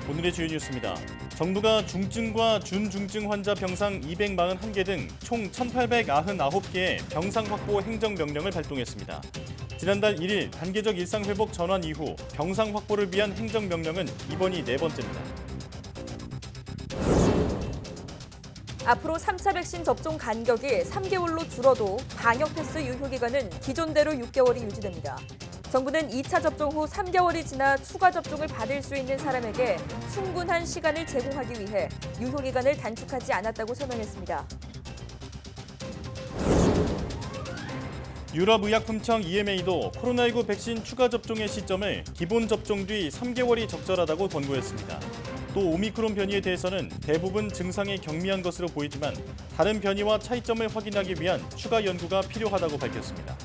오늘의 주요 뉴스입니다. 정부가 중증과 준중증 환자 병상 241개 등 총 1,899개의 병상 확보 행정명령을 발동했습니다. 지난달 1일 단계적 일상회복 전환 이후 병상 확보를 위한 행정명령은 이번이 네 번째입니다. 앞으로 3차 백신 접종 간격이 3개월로 줄어도 방역 패스 유효 기간은 기존대로 6개월이 유지됩니다. 정부는 2차 접종 후 3개월이 지나 추가 접종을 받을 수 있는 사람에게 충분한 시간을 제공하기 위해 유효 기간을 단축하지 않았다고 설명했습니다. 유럽의약품청 EMA도 코로나19 백신 추가 접종의 시점을 기본 접종 뒤 3개월이 적절하다고 권고했습니다. 또 오미크론 변이에 대해서는 대부분 증상이 경미한 것으로 보이지만 다른 변이와 차이점을 확인하기 위한 추가 연구가 필요하다고 밝혔습니다.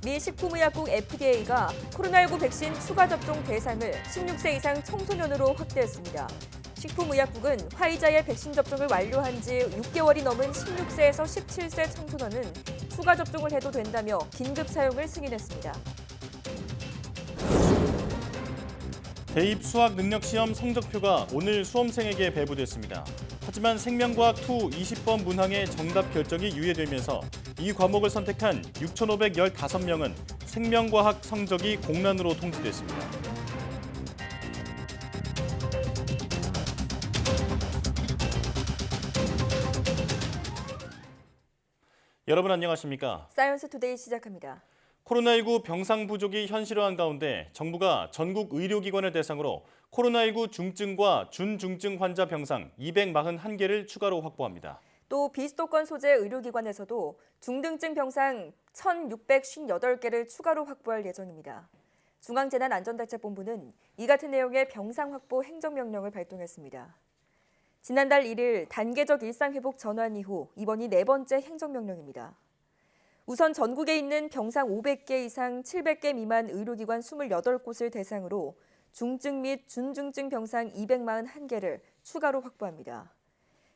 미 식품의약국 FDA가 코로나19 백신 추가 접종 대상을 16세 이상 청소년으로 확대했습니다. 식품의약국은 화이자의 백신 접종을 완료한 지 6개월이 넘은 16세에서 17세 청소년은 추가 접종을 해도 된다며 긴급 사용을 승인했습니다. 대입 수학 능력 시험 성적표가 오늘 수험생에게 배부됐습니다. 하지만 생명과학2 20번 문항의 정답 결정이 유예되면서 이 과목을 선택한 6,515명은 생명과학 성적이 공란으로 통지됐습니다. 여러분 안녕하십니까? 사이언스 투데이 시작합니다. 코로나19 병상 부족이 현실화한 가운데 정부가 전국 의료기관을 대상으로 코로나19 중증과 준중증 환자 병상 241개를 추가로 확보합니다. 또 비수도권 소재 의료기관에서도 중등증 병상 1,658개를 추가로 확보할 예정입니다. 중앙재난안전대책본부는 이 같은 내용의 병상 확보 행정명령을 발동했습니다. 지난달 1일 단계적 일상회복 전환 이후 이번이 네 번째 행정명령입니다. 우선 전국에 있는 병상 500개 이상 700개 미만 의료기관 28곳을 대상으로 중증 및 준중증 병상 241개를 추가로 확보합니다.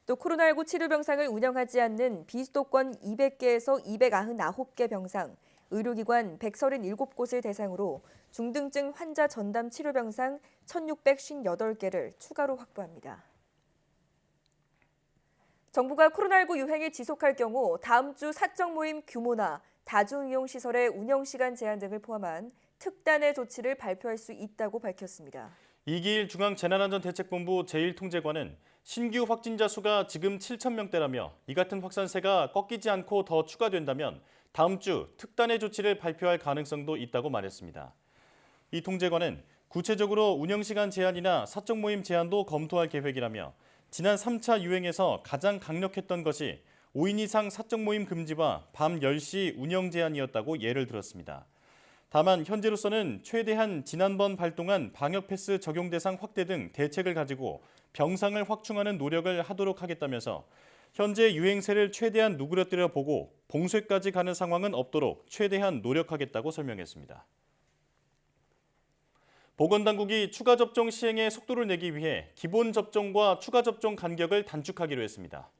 또 코로나19 치료 병상을 운영하지 않는 비수도권 200개에서 299개 병상, 의료기관 137곳을 대상으로 중등증 환자 전담 치료 병상 1,658개를 추가로 확보합니다. 정부가 코로나19 유행이 지속할 경우 다음 주 사적 모임 규모나 다중이용시설의 운영시간 제한 등을 포함한 특단의 조치를 발표할 수 있다고 밝혔습니다. 이기일 중앙재난안전대책본부 제1통제관은 신규 확진자 수가 지금 7,000명대라며 이 같은 확산세가 꺾이지 않고 더 추가된다면 다음 주 특단의 조치를 발표할 가능성도 있다고 말했습니다. 이 통제관은 구체적으로 운영시간 제한이나 사적 모임 제한도 검토할 계획이라며 지난 3차 유행에서 가장 강력했던 것이 5인 이상 사적 모임 금지와 밤 10시 운영 제한이었다고 예를 들었습니다. 다만 현재로서는 최대한 지난번 발동한 방역 패스 적용 대상 확대 등 대책을 가지고 병상을 확충하는 노력을 하도록 하겠다면서 현재 유행세를 최대한 누그러뜨려 보고 봉쇄까지 가는 상황은 없도록 최대한 노력하겠다고 설명했습니다. 보건당국이 추가 접종 시행에 속도를 내기 위해 기본 접종과 추가 접종 간격을 단축하기로 했습니다.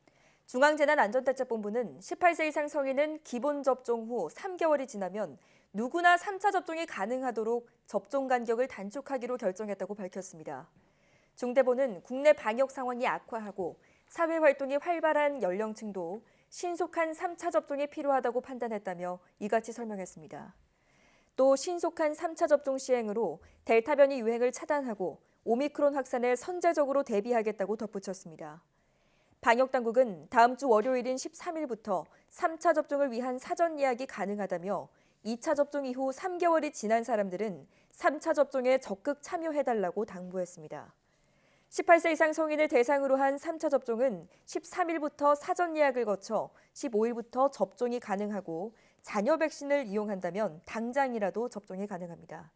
중앙재난안전대책본부는 18세 이상 성인은 기본 접종 후 3개월이 지나면 누구나 3차 접종이 가능하도록 접종 간격을 단축하기로 결정했다고 밝혔습니다. 중대본은 국내 방역 상황이 악화하고 사회 활동이 활발한 연령층도 신속한 3차 접종이 필요하다고 판단했다며 이같이 설명했습니다. 또 신속한 3차 접종 시행으로 델타 변이 유행을 차단하고 오미크론 확산에 선제적으로 대비하겠다고 덧붙였습니다. 방역당국은 다음 주 월요일인 13일부터 3차 접종을 위한 사전 예약이 가능하다며 2차 접종 이후 3개월이 지난 사람들은 3차 접종에 적극 참여해달라고 당부했습니다. 18세 이상 성인을 대상으로 한 3차 접종은 13일부터 사전 예약을 거쳐 15일부터 접종이 가능하고 자녀 백신을 이용한다면 당장이라도 접종이 가능합니다.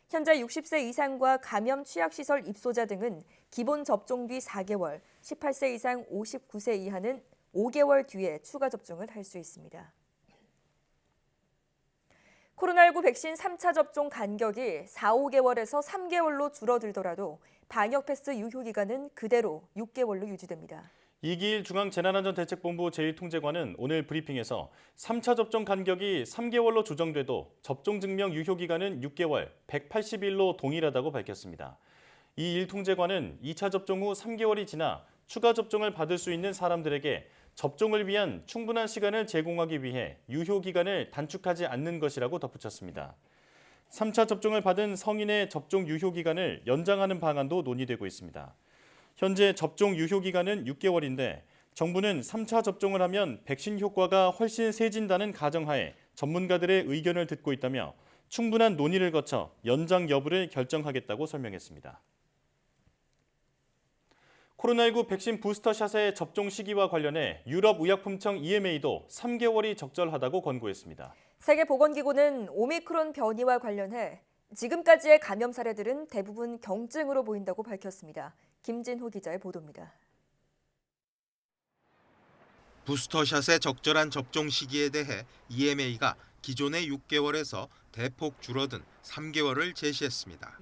현재 60세 이상과 감염 취약시설 입소자 등은 기본 접종 뒤 4개월, 18세 이상 59세 이하는 5개월 뒤에 추가 접종을 할 수 있습니다. 코로나19 백신 3차 접종 간격이 4, 5개월에서 3개월로 줄어들더라도 방역 패스 유효 기간은 그대로 6개월로 유지됩니다. 이기일 중앙재난안전대책본부 제1통제관은 오늘 브리핑에서 3차 접종 간격이 3개월로 조정돼도 접종 증명 유효기간은 6개월, 180일로 동일하다고 밝혔습니다. 이 일 통제관은 2차 접종 후 3개월이 지나 추가 접종을 받을 수 있는 사람들에게 접종을 위한 충분한 시간을 제공하기 위해 유효기간을 단축하지 않는 것이라고 덧붙였습니다. 3차 접종을 받은 성인의 접종 유효기간을 연장하는 방안도 논의되고 있습니다. 현재 접종 유효기간은 6개월인데 정부는 3차 접종을 하면 백신 효과가 훨씬 세진다는 가정하에 전문가들의 의견을 듣고 있다며 충분한 논의를 거쳐 연장 여부를 결정하겠다고 설명했습니다. 코로나19 백신 부스터샷의 접종 시기와 관련해 유럽의약품청 EMA도 3개월이 적절하다고 권고했습니다. 세계보건기구는 오미크론 변이와 관련해 지금까지의 감염 사례들은 대부분 경증으로 보인다고 밝혔습니다. 김진호 기자의 보도입니다. 부스터샷의 적절한 접종 시기에 대해 EMA가 기존의 6개월에서 대폭 줄어든 3개월을 제시했습니다.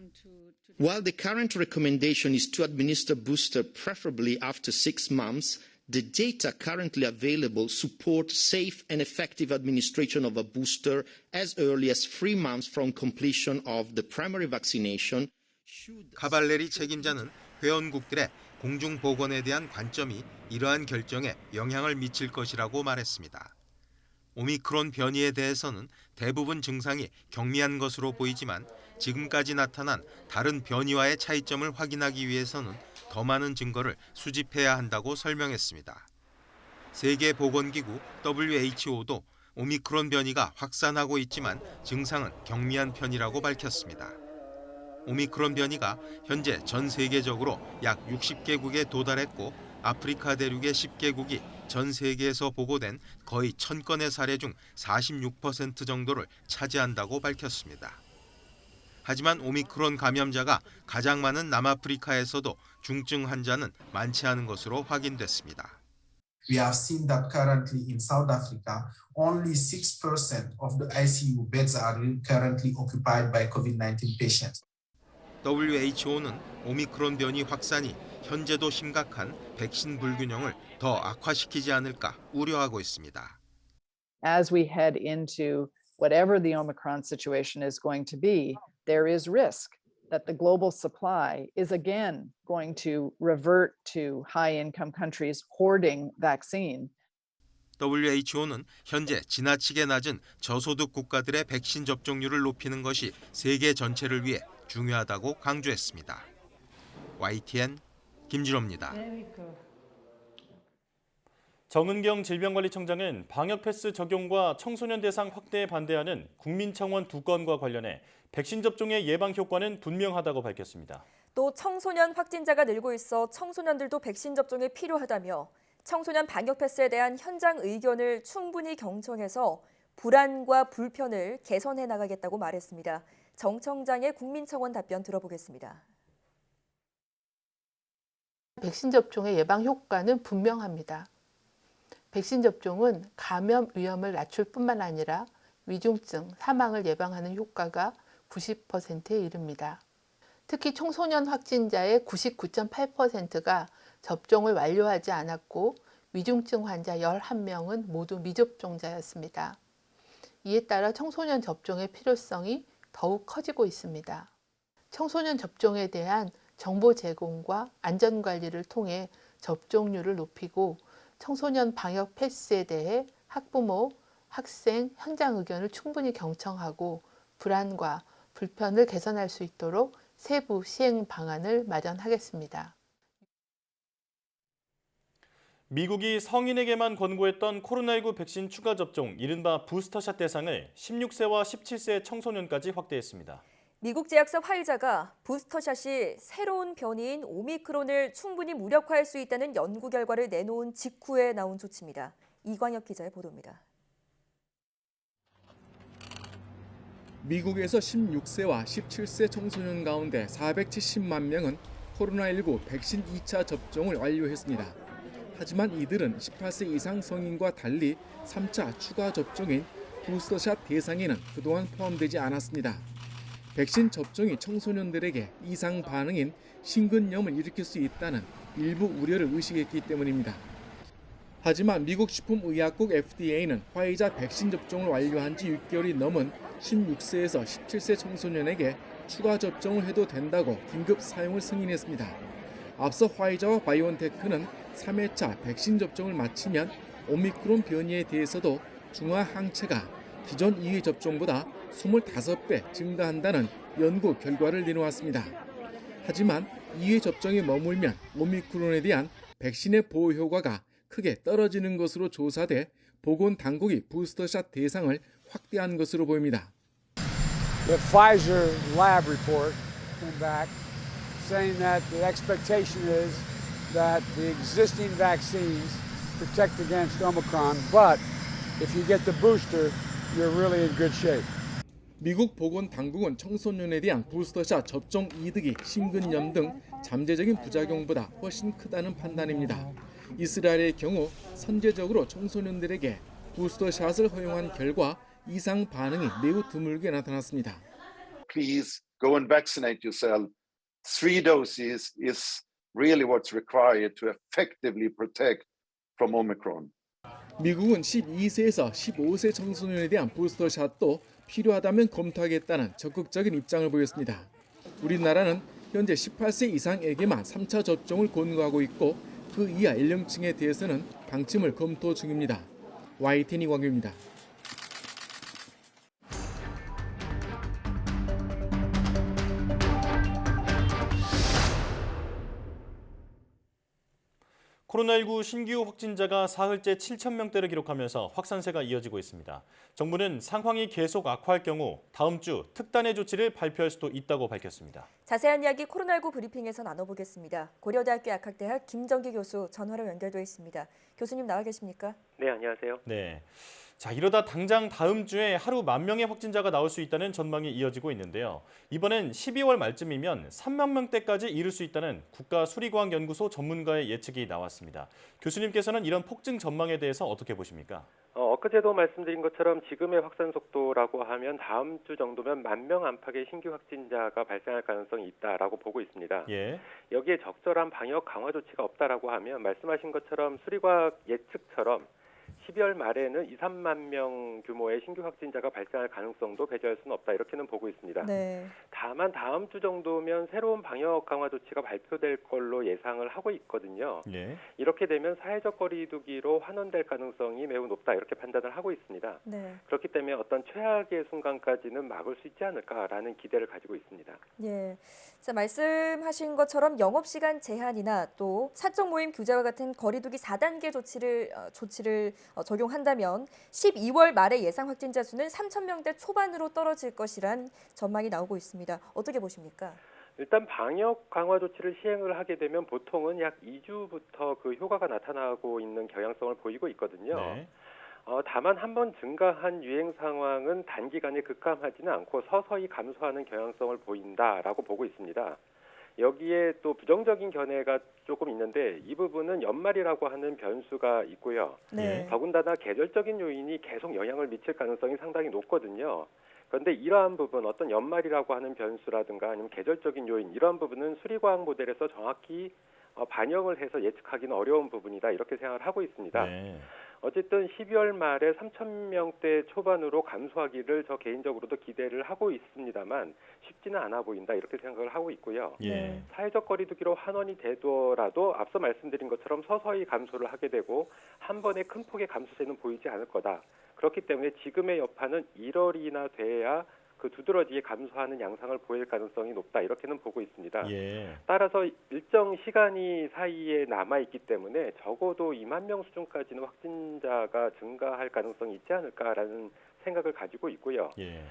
While the current recommendation is to administer booster preferably after 6 months, the data currently available support safe and effective administration of a booster as early as 3 months from completion of the primary vaccination. 카발레리 책임자는 회원국들의 공중보건에 대한 관점이 이러한 결정에 영향을 미칠 것이라고 말했습니다. 오미크론 변이에 대해서는 대부분 증상이 경미한 것으로 보이지만 지금까지 나타난 다른 변이와의 차이점을 확인하기 위해서는 더 많은 증거를 수집해야 한다고 설명했습니다. 세계보건기구 WHO도 오미크론 변이가 확산하고 있지만 증상은 경미한 편이라고 밝혔습니다. 오미크론 변이가 현재 전 세계적으로 약 60개국에 도달했고 아프리카 대륙의 10개국이 전 세계에서 보고된 거의 1000건의 사례 중 46% 정도를 차지한다고 밝혔습니다. 하지만 오미크론 감염자가 가장 많은 남아프리카에서도 중증 환자는 많지 않은 것으로 확인됐습니다. We have seen that currently in South Africa, only 6% of the ICU beds are currently occupied by COVID-19 patients. WHO는 오미크론 변이 확산이 현재도 심각한 백신 불균형을 더 악화시키지 않을까 우려하고 있습니다. As we head into whatever the Omicron situation is going to be, there is risk that the global supply is again going to revert to high-income countries hoarding vaccine. WHO는 현재 지나치게 낮은 저소득 국가들의 백신 접종률을 높이는 것이 세계 전체를 위해 중요하다고 강조했습니다. YTN 김진호입니다. 정은경 질병관리청장은 방역 패스 적용과 청소년 대상 확대에 반대하는 국민청원 2건과 관련해 백신 접종의 예방 효과는 분명하다고 밝혔습니다. 또 청소년 확진자가 늘고 있어 청소년들도 백신 접종이 필요하다며 청소년 방역 패스에 대한 현장 의견을 충분히 경청해서 불안과 불편을 개선해 나가겠다고 말했습니다. 정 청장의 국민청원 답변 들어보겠습니다. 백신 접종의 예방 효과는 분명합니다. 백신 접종은 감염 위험을 낮출 뿐만 아니라 위중증, 사망을 예방하는 효과가 90%에 이릅니다. 특히 청소년 확진자의 99.8%가 접종을 완료하지 않았고 위중증 환자 11명은 모두 미접종자였습니다. 이에 따라 청소년 접종의 필요성이 더욱 커지고 있습니다. 청소년 접종에 대한 정보 제공과 안전관리를 통해 접종률을 높이고 청소년 방역 패스에 대해 학부모, 학생, 현장 의견을 충분히 경청하고 불안과 불편을 개선할 수 있도록 세부 시행 방안을 마련하겠습니다. 미국이 성인에게만 권고했던 코로나19 백신 추가 접종, 이른바 부스터샷 대상을 16세와 17세 청소년까지 확대했습니다. 미국 제약사 화이자가 부스터샷이 새로운 변이인 오미크론을 충분히 무력화할 수 있다는 연구 결과를 내놓은 직후에 나온 조치입니다. 이광혁 기자의 보도입니다. 미국에서 16세와 17세 청소년 가운데 470만 명은 코로나19 백신 2차 접종을 완료했습니다. 하지만 이들은 18세 이상 성인과 달리 3차 추가 접종인 부스터샷 대상에는 그동안 포함되지 않았습니다. 백신 접종이 청소년들에게 이상 반응인 심근염을 일으킬 수 있다는 일부 우려를 의식했기 때문입니다. 하지만 미국 식품의약국 FDA는 화이자 백신 접종을 완료한 지 6개월이 넘은 16세에서 17세 청소년에게 추가 접종을 해도 된다고 긴급 사용을 승인했습니다. 앞서 화이자와 바이오엔테크는 3회차 백신 접종을 마치면 오미크론 변이에 대해서도 중화 항체가 기존 2회 접종보다 25배 증가한다는 연구 결과를 내놓았습니다. 하지만 2회 접종에 머물면 오미크론에 대한 백신의 보호 효과가 크게 떨어지는 것으로 조사돼 보건당국이 부스터샷 대상을 확대한 것으로 보입니다. The Pfizer lab report came back saying that the expectation is that the existing vaccines protect against Omicron, but if you get the booster, you're really in good shape. 미국 보건당국은 청소년에 대한 부스터샷 접종 이득이 심근염 등 잠재적인 부작용보다 훨씬 크다는 판단입니다. 이스라엘의 경우 선제적으로 청소년들에게 부스터샷을 허용한 결과 이상 반응이 매우 드물게 나타났습니다. Please go and vaccinate yourself. 3 doses is really what's required to effectively protect from Omicron. 미국은 12세에서 15세 청소년에 대한 부스터샷도 필요하다면 검토하겠다는 적극적인 입장을 보였습니다. 우리나라는 현재 18세 이상에게만 3차 접종을 권고하고 있고 그 이하 연령층에 대해서는 방침을 검토 중입니다. YTN 이광규입니다. 코로나19 신규 확진자가 사흘째 7,000명대를 기록하면서 확산세가 이어지고 있습니다. 정부는 상황이 계속 악화할 경우 다음 주 특단의 조치를 발표할 수도 있다고 밝혔습니다. 자세한 이야기 코로나19 브리핑에서 나눠보겠습니다. 고려대학교 약학대학 김정기 교수 전화로 연결돼 있습니다. 교수님 나와 계십니까? 네, 안녕하세요. 네. 자, 이러다 당장 다음 주에 하루 10,000명의 확진자가 나올 수 있다는 전망이 이어지고 있는데요. 이번엔 12월 말쯤이면 3만 명대까지 이를 수 있다는 국가수리과학연구소 전문가의 예측이 나왔습니다. 교수님께서는 이런 폭증 전망에 대해서 어떻게 보십니까? 엊그제도 말씀드린 것처럼 지금의 확산 속도라고 하면 다음 주 정도면 10,000명 안팎의 신규 확진자가 발생할 가능성이 있다라고 보고 있습니다. 예. 여기에 적절한 방역 강화 조치가 없다라고 하면 말씀하신 것처럼 수리과학 예측처럼 12월 말에는 2, 3만 명 규모의 신규 확진자가 발생할 가능성도 배제할 수는 없다 이렇게는 보고 있습니다. 네. 다만 다음 주 정도면 새로운 방역 강화 조치가 발표될 걸로 예상을 하고 있거든요. 예. 이렇게 되면 사회적 거리두기로 환원될 가능성이 매우 높다 이렇게 판단을 하고 있습니다. 네. 그렇기 때문에 어떤 최악의 순간까지는 막을 수 있지 않을까라는 기대를 가지고 있습니다. 예. 자, 말씀하신 것처럼 영업시간 제한이나 또 사적 모임 규제와 같은 거리두기 4단계 조치를 적용한다면 12월 말에 예상 확진자 수는 3,000명대 초반으로 떨어질 것이란 전망이 나오고 있습니다. 어떻게 보십니까? 일단 방역 강화 조치를 시행을 하게 되면 보통은 약 2주부터 그 효과가 나타나고 있는 경향성을 보이고 있거든요. 네. 다만 한번 증가한 유행 상황은 단기간에 급감하지는 않고 서서히 감소하는 경향성을 보인다라고 보고 있습니다. 여기에 또 부정적인 견해가 조금 있는데 이 부분은 연말이라고 하는 변수가 있고요. 네. 더군다나 계절적인 요인이 계속 영향을 미칠 가능성이 상당히 높거든요. 그런데 이러한 부분, 어떤 연말이라고 하는 변수라든가 아니면 계절적인 요인, 이러한 부분은 수리과학 모델에서 정확히 반영을 해서 예측하기는 어려운 부분이다 이렇게 생각을 하고 있습니다. 네. 어쨌든 12월 말에 3,000명대 초반으로 감소하기를 저 개인적으로도 기대를 하고 있습니다만 쉽지는 않아 보인다 이렇게 생각을 하고 있고요. 예. 사회적 거리두기로 환원이 되더라도 앞서 말씀드린 것처럼 서서히 감소를 하게 되고 한 번에 큰 폭의 감소세는 보이지 않을 거다. 그렇기 때문에 지금의 여파는 1월이나 돼야 그 두드러지게 감소하는 양상을 보일 가능성이 높다 이렇게는 보고 있습니다. 예. 따라서 일정 시간이 사이에 남아있기 때문에 적어도 2만 명 수준까지는 확진자가 증가할 가능성이 있지 않을까라는 생각을 가지고 있고요. 예.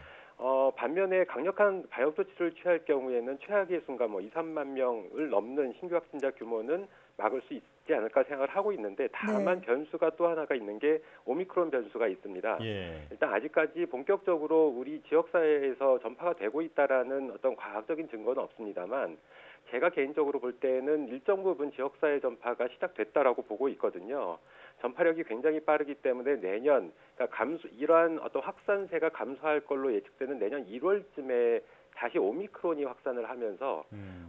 반면에 강력한 방역 조치를 취할 경우에는 최악의 순간 2, 3만 명을 넘는 신규 확진자 규모는 막을 수 있지 않을까 생각을 하고 있는데 다만 네. 변수가 또 하나가 있는 게 오미크론 변수가 있습니다. 예. 일단 아직까지 본격적으로 우리 지역사회에서 전파가 되고 있다라는 어떤 과학적인 증거는 없습니다만 제가 개인적으로 볼 때는 일정 부분 지역사회 전파가 시작됐다라고 보고 있거든요. 전파력이 굉장히 빠르기 때문에 내년, 그러니까 이러한 어떤 확산세가 감소할 걸로 예측되는 내년 1월쯤에 다시 오미크론이 확산을 하면서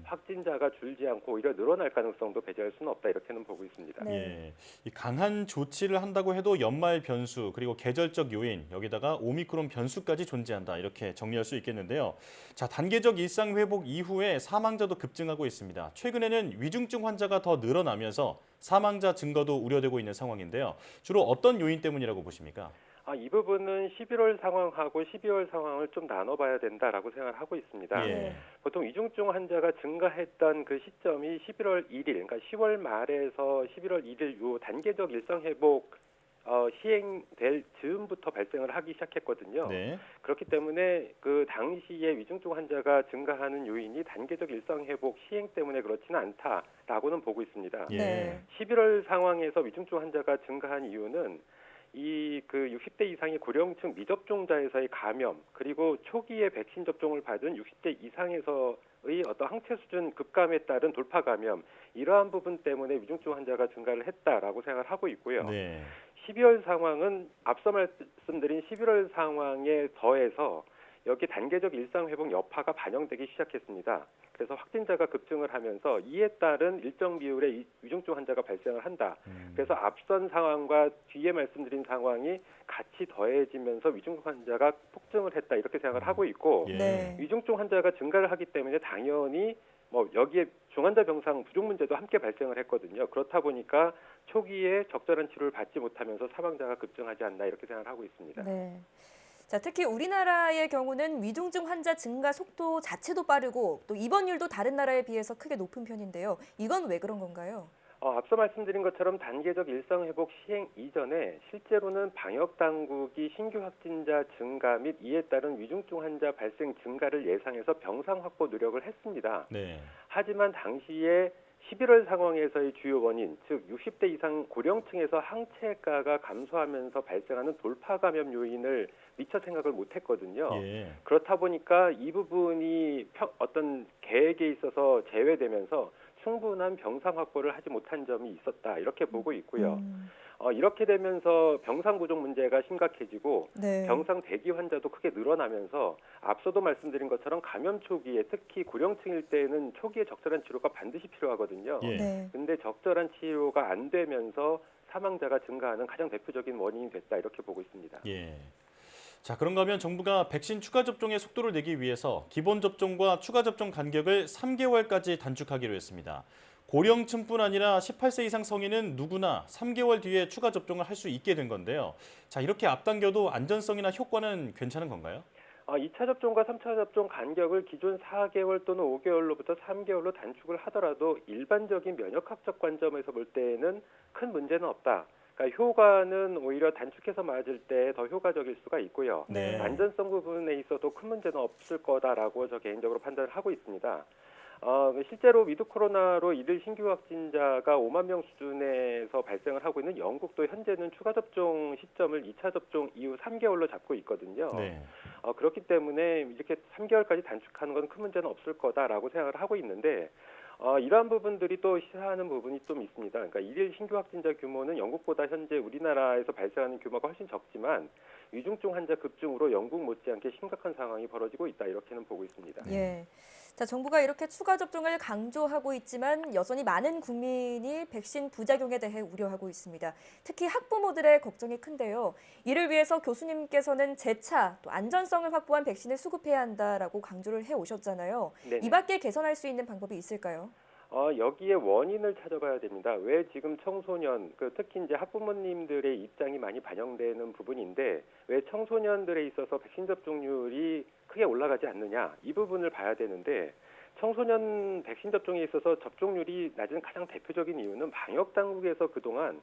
확진자가 줄지 않고 오히려 늘어날 가능성도 배제할 수는 없다 이렇게는 보고 있습니다. 네. 예, 이 강한 조치를 한다고 해도 연말 변수 그리고 계절적 요인 여기다가 오미크론 변수까지 존재한다 이렇게 정리할 수 있겠는데요. 자, 단계적 일상 회복 이후에 사망자도 급증하고 있습니다. 최근에는 위중증 환자가 더 늘어나면서 사망자 증가도 우려되고 있는 상황인데요. 주로 어떤 요인 때문이라고 보십니까? 이 부분은 11월 상황하고 12월 상황을 좀 나눠봐야 된다라고 생각을 하고 있습니다. 예. 보통 위중증 환자가 증가했던 그 시점이 11월 1일, 그러니까 10월 말에서 11월 1일 요 단계적 일상 회복 시행될 즈음부터 발생을 하기 시작했거든요. 네. 그렇기 때문에 그 당시에 위중증 환자가 증가하는 요인이 단계적 일상 회복 시행 때문에 그렇지는 않다라고는 보고 있습니다. 예. 11월 상황에서 위중증 환자가 증가한 이유는 그 60대 이상의 고령층 미접종자에서의 감염 그리고 초기에 백신 접종을 받은 60대 이상에서의 어떤 항체 수준 급감에 따른 돌파 감염 이러한 부분 때문에 위중증 환자가 증가를 했다라고 생각을 하고 있고요. 네. 12월 상황은 앞서 말씀드린 11월 상황에 더해서 여기 단계적 일상 회복 여파가 반영되기 시작했습니다. 그래서 확진자가 급증을 하면서 이에 따른 일정 비율의 위중증 환자가 발생을 한다. 그래서 앞선 상황과 뒤에 말씀드린 상황이 같이 더해지면서 위중증 환자가 폭증을 했다 이렇게 생각을 하고 있고 예. 위중증 환자가 증가를 하기 때문에 당연히 여기에 중환자 병상 부족 문제도 함께 발생을 했거든요. 그렇다 보니까 초기에 적절한 치료를 받지 못하면서 사망자가 급증하지 않나 이렇게 생각을 하고 있습니다. 네. 자, 특히 우리나라의 경우는 위중증 환자 증가 속도 자체도 빠르고 또 입원율도 다른 나라에 비해서 크게 높은 편인데요. 이건 왜 그런 건가요? 앞서 말씀드린 것처럼 단계적 일상회복 시행 이전에 실제로는 방역당국이 신규 확진자 증가 및 이에 따른 위중증 환자 발생 증가를 예상해서 병상 확보 노력을 했습니다. 네. 하지만 당시에 11월 상황에서의 주요 원인, 즉 60대 이상 고령층에서 항체가가 감소하면서 발생하는 돌파 감염 요인을 미처 생각을 못했거든요. 예. 그렇다 보니까 이 부분이 어떤 계획에 있어서 제외되면서 충분한 병상 확보를 하지 못한 점이 있었다 이렇게 보고 있고요. 이렇게 되면서 병상 부족 문제가 심각해지고 네. 병상 대기 환자도 크게 늘어나면서 앞서도 말씀드린 것처럼 감염 초기에 특히 고령층일 때는 초기에 적절한 치료가 반드시 필요하거든요. 예. 네. 근데 적절한 치료가 안 되면서 사망자가 증가하는 가장 대표적인 원인이 됐다 이렇게 보고 있습니다. 예. 자, 그런가 하면 정부가 백신 추가 접종의 속도를 내기 위해서 기본 접종과 추가 접종 간격을 3개월까지 단축하기로 했습니다. 고령층뿐 아니라 18세 이상 성인은 누구나 3개월 뒤에 추가 접종을 할 수 있게 된 건데요. 자, 이렇게 앞당겨도 안전성이나 효과는 괜찮은 건가요? 2차 접종과 3차 접종 간격을 기존 4개월 또는 5개월로부터 3개월로 단축을 하더라도 일반적인 면역학적 관점에서 볼 때에는 큰 문제는 없다. 그러니까 효과는 오히려 단축해서 맞을 때 더 효과적일 수가 있고요. 네. 안전성 부분에 있어도 큰 문제는 없을 거다라고 저 개인적으로 판단을 하고 있습니다. 실제로 위드 코로나로 일일 신규 확진자가 5만 명 수준에서 발생을 하고 있는 영국도 현재는 추가 접종 시점을 2차 접종 이후 3개월로 잡고 있거든요. 네. 그렇기 때문에 이렇게 3개월까지 단축하는 건 큰 문제는 없을 거다라고 생각을 하고 있는데 이러한 부분들이 또 시사하는 부분이 좀 있습니다. 그러니까 일일 신규 확진자 규모는 영국보다 현재 우리나라에서 발생하는 규모가 훨씬 적지만 위중증 환자 급증으로 영국 못지않게 심각한 상황이 벌어지고 있다 이렇게는 보고 있습니다. 예. 자, 정부가 이렇게 추가 접종을 강조하고 있지만 여전히 많은 국민이 백신 부작용에 대해 우려하고 있습니다. 특히 학부모들의 걱정이 큰데요. 이를 위해서 교수님께서는 재차 또 안전성을 확보한 백신을 수급해야 한다라고 강조를 해오셨잖아요. 네네. 이 밖에 개선할 수 있는 방법이 있을까요? 여기에 원인을 찾아봐야 됩니다. 왜 지금 청소년, 특히 이제 학부모님들의 입장이 많이 반영되는 부분인데 왜 청소년들에 있어서 백신 접종률이 크게 올라가지 않느냐 이 부분을 봐야 되는데 청소년 백신 접종에 있어서 접종률이 낮은 가장 대표적인 이유는 방역 당국에서 그동안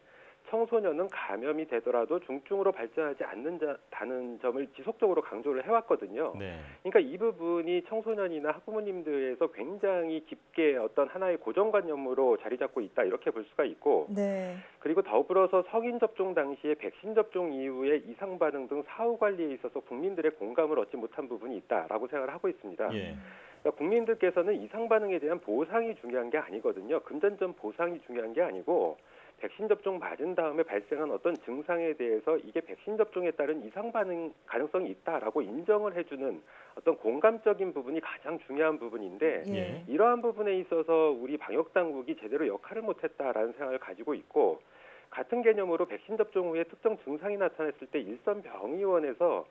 청소년은 감염이 되더라도 중증으로 발전하지 않는다는 점을 지속적으로 강조를 해왔거든요. 네. 그러니까 이 부분이 청소년이나 학부모님들에서 굉장히 깊게 어떤 하나의 고정관념으로 자리 잡고 있다 이렇게 볼 수가 있고 네. 그리고 더불어서 성인 접종 당시에 백신 접종 이후에 이상 반응 등 사후 관리에 있어서 국민들의 공감을 얻지 못한 부분이 있다라고 생각을 하고 있습니다. 예. 그러니까 국민들께서는 이상 반응에 대한 보상이 중요한 게 아니거든요. 금전적 보상이 중요한 게 아니고 백신 접종 맞은 다음에 발생한 어떤 증상에 대해서 이게 백신 접종에 따른 이상 반응 가능성이 있다라고 인정을 해주는 어떤 공감적인 부분이 가장 중요한 부분인데 예. 이러한 부분에 있어서 우리 방역 당국이 제대로 역할을 못했다라는 생각을 가지고 있고 같은 개념으로 백신 접종 후에 특정 증상이 나타났을 때 일선병의원에서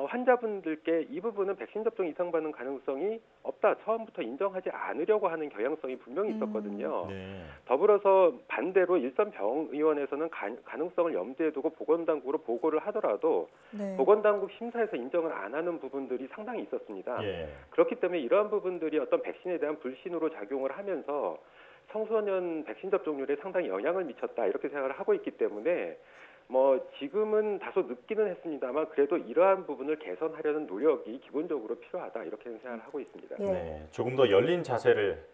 환자분들께 이 부분은 백신 접종 이상 반응 가능성이 없다. 처음부터 인정하지 않으려고 하는 경향성이 분명히 있었거든요. 네. 더불어서 반대로 일선병의원에서는 가능성을 염두에 두고 보건당국으로 보고를 하더라도 네. 보건당국 심사에서 인정을 안 하는 부분들이 상당히 있었습니다. 예. 그렇기 때문에 이러한 부분들이 어떤 백신에 대한 불신으로 작용을 하면서 청소년 백신 접종률에 상당히 영향을 미쳤다 이렇게 생각을 하고 있기 때문에 지금은 다소 늦기는 했습니다만 그래도 이러한 부분을 개선하려는 노력이 기본적으로 필요하다 이렇게 생각을 하고 있습니다. 예. 네, 조금 더 열린 자세를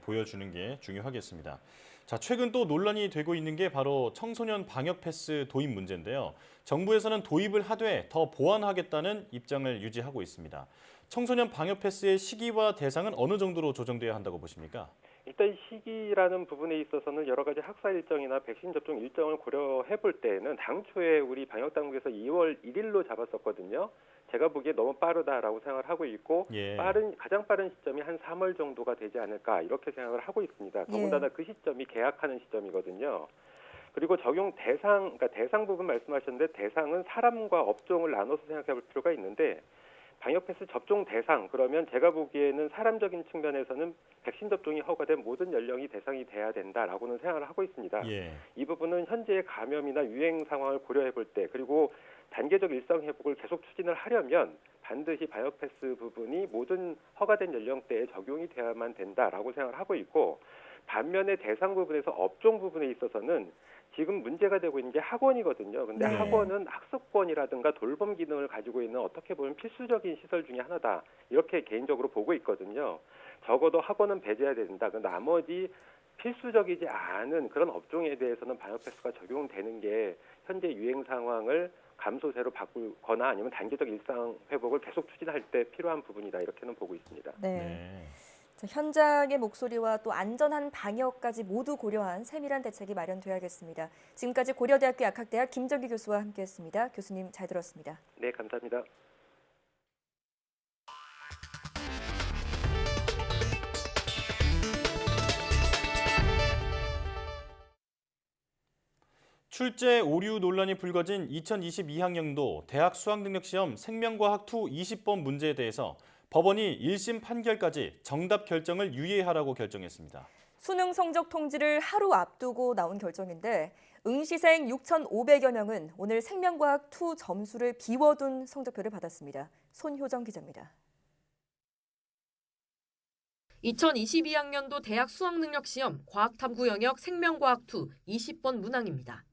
보여주는 게 중요하겠습니다. 자, 최근 또 논란이 되고 있는 게 바로 청소년 방역 패스 도입 문제인데요. 정부에서는 도입을 하되 더 보완하겠다는 입장을 유지하고 있습니다. 청소년 방역 패스의 시기와 대상은 어느 정도로 조정돼야 한다고 보십니까? 일단 시기라는 부분에 있어서는 여러 가지 학사 일정이나 백신 접종 일정을 고려해 볼 때는 당초에 우리 방역 당국에서 2월 1일로 잡았었거든요. 제가 보기에 너무 빠르다라고 생각을 하고 있고 예. 가장 빠른 시점이 한 3월 정도가 되지 않을까 이렇게 생각을 하고 있습니다. 더군다나 그 시점이 개학하는 시점이거든요. 그리고 적용 대상, 그러니까 대상 부분 말씀하셨는데 대상은 사람과 업종을 나눠서 생각해 볼 필요가 있는데 방역 패스 접종 대상 그러면 제가 보기에는 사람적인 측면에서는 백신 접종이 허가된 모든 연령이 대상이 돼야 된다라고는 생각을 하고 있습니다. 예. 이 부분은 현재의 감염이나 유행 상황을 고려해 볼 때 그리고 단계적 일상 회복을 계속 추진을 하려면 반드시 방역 패스 부분이 모든 허가된 연령대에 적용이 돼야만 된다라고 생각을 하고 있고 반면에 대상 부분에서 업종 부분에 있어서는 지금 문제가 되고 있는 게 학원이거든요. 근데 네. 학원은 학습권이라든가 돌봄 기능을 가지고 있는 어떻게 보면 필수적인 시설 중에 하나다. 이렇게 개인적으로 보고 있거든요. 적어도 학원은 배제해야 된다. 그 나머지 필수적이지 않은 그런 업종에 대해서는 방역 패스가 적용되는 게 현재 유행 상황을 감소세로 바꾸거나 아니면 단계적 일상 회복을 계속 추진할 때 필요한 부분이다. 이렇게는 보고 있습니다. 네. 자, 현장의 목소리와 또 안전한 방역까지 모두 고려한 세밀한 대책이 마련돼야겠습니다. 지금까지 고려대학교 약학대학 김정기 교수와 함께했습니다. 교수님 잘 들었습니다. 네, 감사합니다. 출제 오류 논란이 불거진 2022학년도 대학 수학능력시험 생명과학2 20번 문제에 대해서 법원이 1심 판결까지 정답 결정을 유예하라고 결정했습니다. 수능 성적 통지를 하루 앞두고 나온 결정인데 응시생 6,500여 명은 오늘 생명과학2 점수를 비워둔 성적표를 받았습니다. 손효정 기자입니다. 2022학년도 대학 수학능력시험 과학탐구 영역 생명과학2 20번 문항입니다.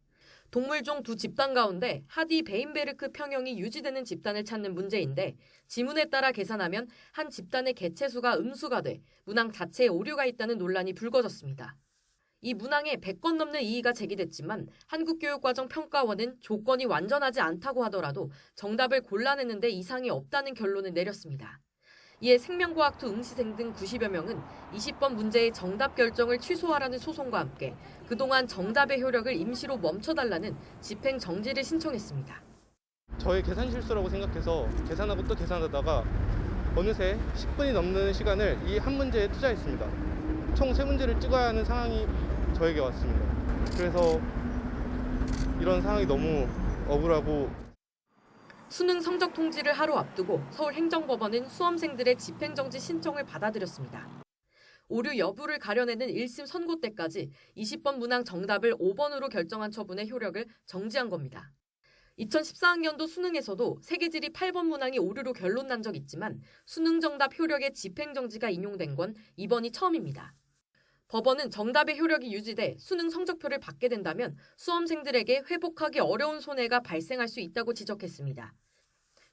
동물종 두 집단 가운데 하디 베인베르크 평형이 유지되는 집단을 찾는 문제인데 지문에 따라 계산하면 한 집단의 개체수가 음수가 돼 문항 자체에 오류가 있다는 논란이 불거졌습니다. 이 문항에 100건 넘는 이의가 제기됐지만 한국교육과정평가원은 조건이 완전하지 않다고 하더라도 정답을 골라내는데 이상이 없다는 결론을 내렸습니다. 이에 생명과학2 응시생 등 90여 명은 20번 문제의 정답 결정을 취소하라는 소송과 함께 그동안 정답의 효력을 임시로 멈춰달라는 집행 정지를 신청했습니다. 저의 계산 실수라고 생각해서 계산하고 또 계산하다가 어느새 10분이 넘는 시간을 이 한 문제에 투자했습니다. 총 3문제를 찍어야 하는 상황이 저에게 왔습니다. 그래서 이런 상황이 너무 억울하고 수능 성적 통지를 하루 앞두고 서울행정법원은 수험생들의 집행정지 신청을 받아들였습니다. 오류 여부를 가려내는 1심 선고 때까지 20번 문항 정답을 5번으로 결정한 처분의 효력을 정지한 겁니다. 2014학년도 수능에서도 세계지리 8번 문항이 오류로 결론 난 적 있지만 수능 정답 효력의 집행정지가 인용된 건 이번이 처음입니다. 법원은 정답의 효력이 유지돼 수능 성적표를 받게 된다면 수험생들에게 회복하기 어려운 손해가 발생할 수 있다고 지적했습니다.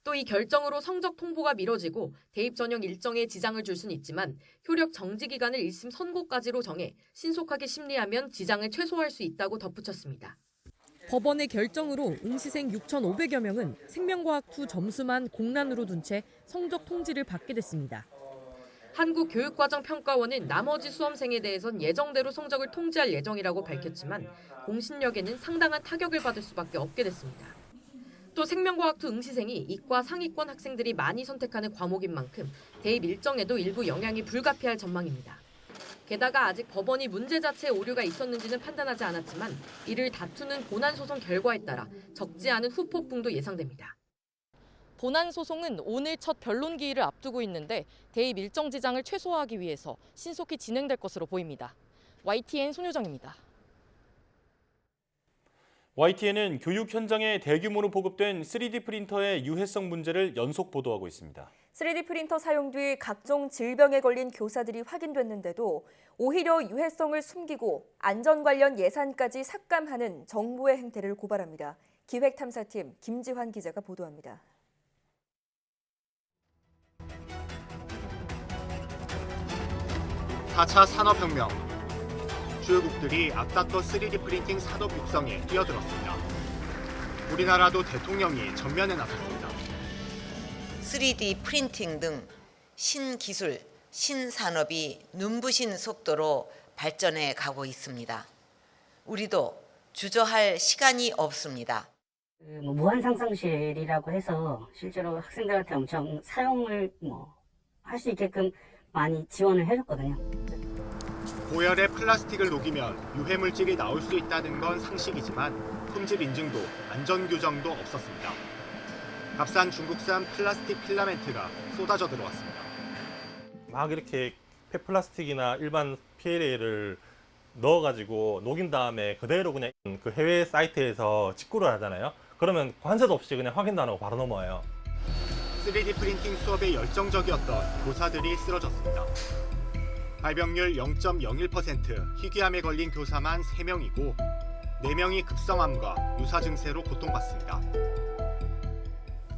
또 이 결정으로 성적 통보가 미뤄지고 대입 전형 일정에 지장을 줄 수는 있지만 효력 정지 기간을 1심 선고까지로 정해 신속하게 심리하면 지장을 최소화할 수 있다고 덧붙였습니다. 법원의 결정으로 응시생 6,500여 명은 생명과학2 점수만 공란으로 둔 채 성적 통지를 받게 됐습니다. 한국교육과정평가원은 나머지 수험생에 대해선 예정대로 성적을 통지할 예정이라고 밝혔지만 공신력에는 상당한 타격을 받을 수밖에 없게 됐습니다. 또 생명과학투 응시생이 이과 상위권 학생들이 많이 선택하는 과목인 만큼 대입 일정에도 일부 영향이 불가피할 전망입니다. 게다가 아직 법원이 문제 자체에 오류가 있었는지는 판단하지 않았지만 이를 다투는 본안소송 결과에 따라 적지 않은 후폭풍도 예상됩니다. 본안소송은 오늘 첫 변론 기일을 앞두고 있는데 대입 일정 지장을 최소화하기 위해서 신속히 진행될 것으로 보입니다. YTN 손효정입니다. YTN은 교육 현장에 대규모로 보급된 3D 프린터의 유해성 문제를 연속 보도하고 있습니다. 3D 프린터 사용 뒤 각종 질병에 걸린 교사들이 확인됐는데도 오히려 유해성을 숨기고 안전 관련 예산까지 삭감하는 정부의 행태를 고발합니다. 기획탐사팀 김지환 기자가 보도합니다. (4차) 산업혁명. 주요국들이 앞다퉈 3D 프린팅 산업 육성에 뛰어들었습니다. 우리나라도 대통령이 전면에 나섰습니다. 3D 프린팅 등 신기술, 신산업이 눈부신 속도로 발전해 가고 있습니다. 우리도 주저할 시간이 없습니다. 무한상상실이라고 해서 실제로 학생들한테 엄청 사용을 할 수 있게끔 많이 지원을 해줬거든요. 고열의 플라스틱을 녹이면 유해 물질이 나올 수 있다는 건 상식이지만 품질 인증도 안전 규정도 없었습니다. 값싼 중국산 플라스틱 필라멘트가 쏟아져 들어왔습니다. 막 이렇게 폐플라스틱이나 일반 PLA를 넣어가지고 녹인 다음에 그대로 그냥 그 해외 사이트에서 직구를 하잖아요. 그러면 관세도 없이 그냥 확인도 안 하고 바로 넘어와요. 3D 프린팅 수업에 열정적이었던 교사들이 쓰러졌습니다. 발병률 0.01%, 희귀암에 걸린 교사만 3명이고 4명이 급성암과 유사 증세로 고통받습니다.